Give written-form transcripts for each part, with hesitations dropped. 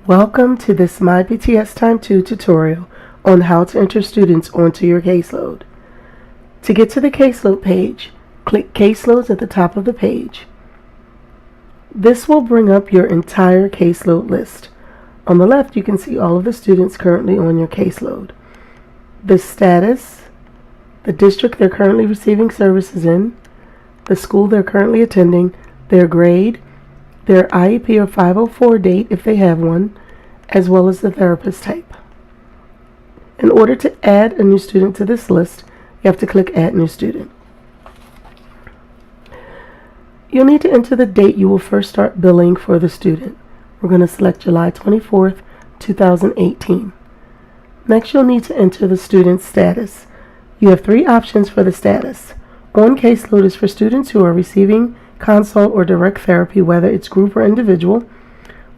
Welcome to this MyPTS Time 2 tutorial on how to enter students onto your caseload. To get to the caseload page, click Caseloads at the top of the page. This will bring up your entire caseload list. On the left, you can see all of the students currently on your caseload. The status, the district they're currently receiving services in, the school they're currently attending, their grade, their IEP or 504 date if they have one, as well as the therapist type. In order to add a new student to this list, you have to click Add New Student. You'll need to enter the date you will first start billing for the student. We're going to select July 24th, 2018. Next, you'll need to enter the student's status. You have three options for the status. On caseload is for students who are receiving consult or direct therapy, whether it's group or individual.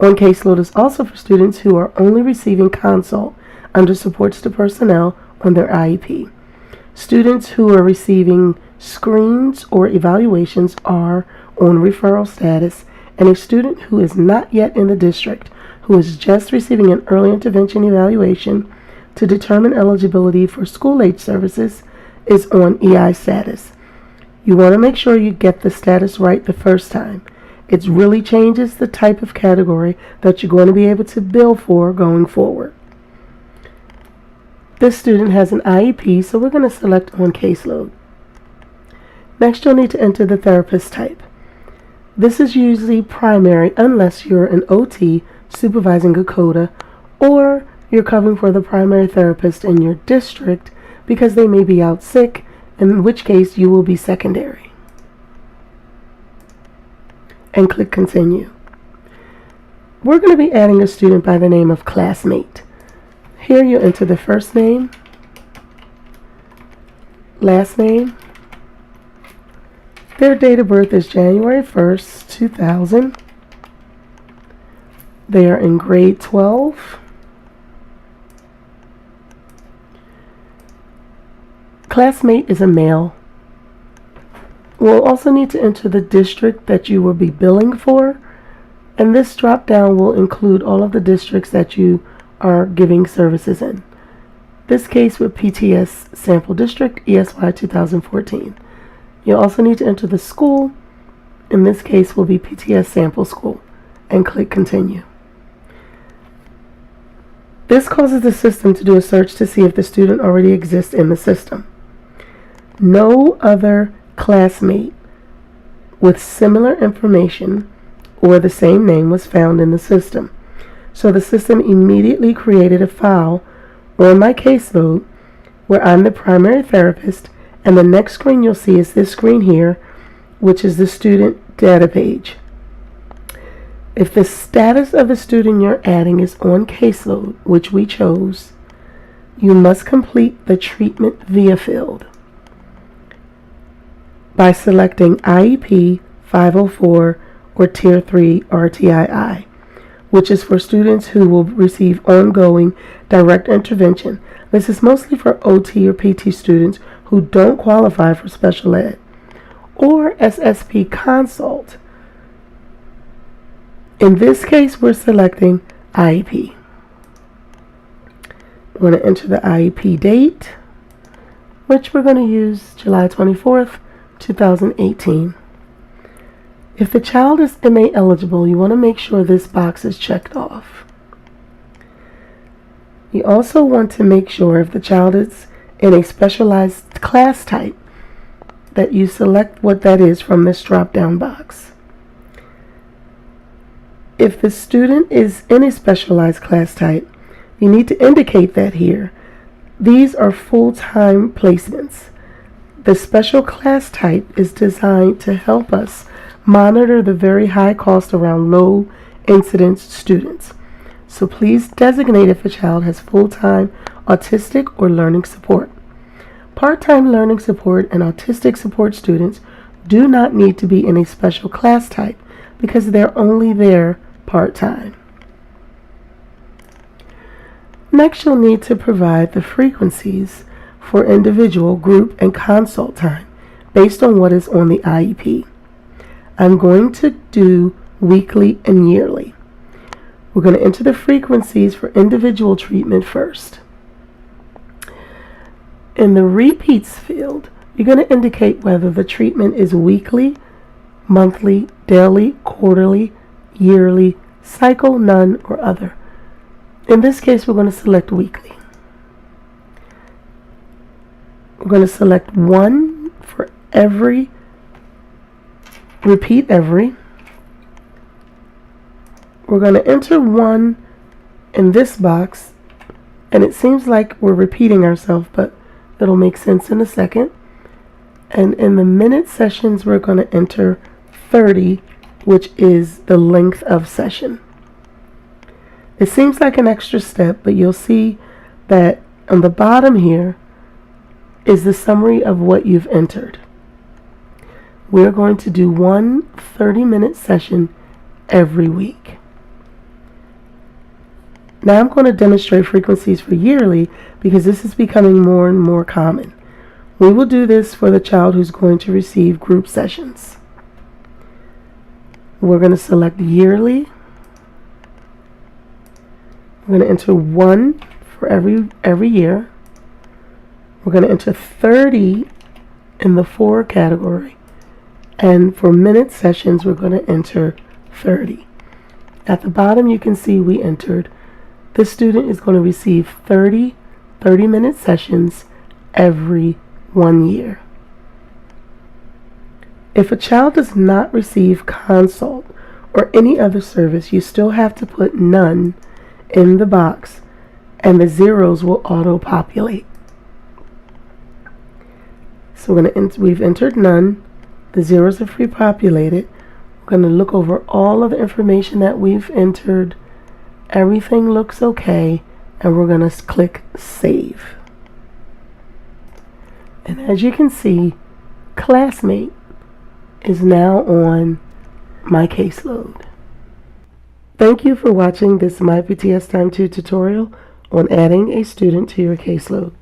On caseload is also for students who are only receiving consult under supports to personnel on their IEP. Students who are receiving screens or evaluations are on referral status, and a student who is not yet in the district, who is just receiving an early intervention evaluation to determine eligibility for school-age services, is on EI status. You want to make sure you get the status right the first time. It really changes the type of category that you're going to be able to bill for going forward. This student has an IEP, so we're going to select on caseload. Next, you'll need to enter the therapist type. This is usually primary unless you're an OT supervising a CODA, or you're covering for the primary therapist in your district because they may be out sick, in which case you will be secondary. And click Continue. We're going to be adding a student by the name of classmate. Here you enter the first name, last name. Their date of birth is January 1st, 2000. They are in grade 12. Classmate is a male. We'll also need to enter the district that you will be billing for, and this drop down will include all of the districts that you are giving services in. This case with PTS Sample District ESY 2014. You'll also need to enter the school. In this case will be PTS Sample School, and click Continue. This causes the system to do a search to see if the student already exists in the system. No other classmate with similar information or the same name was found in the system. So the system immediately created a file on my caseload where I'm the primary therapist, and the next screen you'll see is this screen here, which is the student data page. If the status of the student you're adding is on caseload, which we chose, you must complete the treatment via field by selecting IEP 504 or Tier 3 RTII, which is for students who will receive ongoing direct intervention. This is mostly for OT or PT students who don't qualify for special ed, or SSP consult. In this case, we're selecting IEP. We're going to enter the IEP date, which we're going to use July 24th, 2018. If the child is MA eligible, you want to make sure this box is checked off. You also want to make sure if the child is in a specialized class type that you select what that is from this drop-down box. If the student is in a specialized class type, you need to indicate that here. These are full-time placements. The special class type is designed to help us monitor the very high cost around low incidence students. So please designate if a child has full-time autistic or learning support. Part-time learning support and autistic support students do not need to be in a special class type because they're only there part-time. Next, you'll need to provide the frequencies for individual, group, and consult time based on what is on the IEP. I'm going to do weekly and yearly. We're going to enter the frequencies for individual treatment first. In the repeats field, you're going to indicate whether the treatment is weekly, monthly, daily, quarterly, yearly, cycle, none, or other. In this case, we're going to select weekly. We're going to select 1 for every, repeat every. We're going to enter 1 in this box, and it seems like we're repeating ourselves, but it'll make sense in a second. And in the minute sessions, we're going to enter 30, which is the length of session. It seems like an extra step, but you'll see that on the bottom here is the summary of what you've entered. We're going to do 1 30-minute session every week. Now I'm going to demonstrate frequencies for yearly because this is becoming more and more common. We will do this for the child who's going to receive group sessions. We're going to select yearly. We're going to enter 1 for every year. We're going to enter 30 in the 4 category. And for minute sessions, we're going to enter 30. At the bottom, you can see we entered. This student is going to receive 30 30-minute sessions every 1 year. If a child does not receive consult or any other service, you still have to put none in the box, and the zeros will auto-populate. So we've entered none. The zeros are pre-populated. We're going to look over all of the information that we've entered. Everything looks okay, and we're going to click Save. And as you can see, Classmate is now on my caseload. Thank you for watching this My PTS Time 2 tutorial on adding a student to your caseload.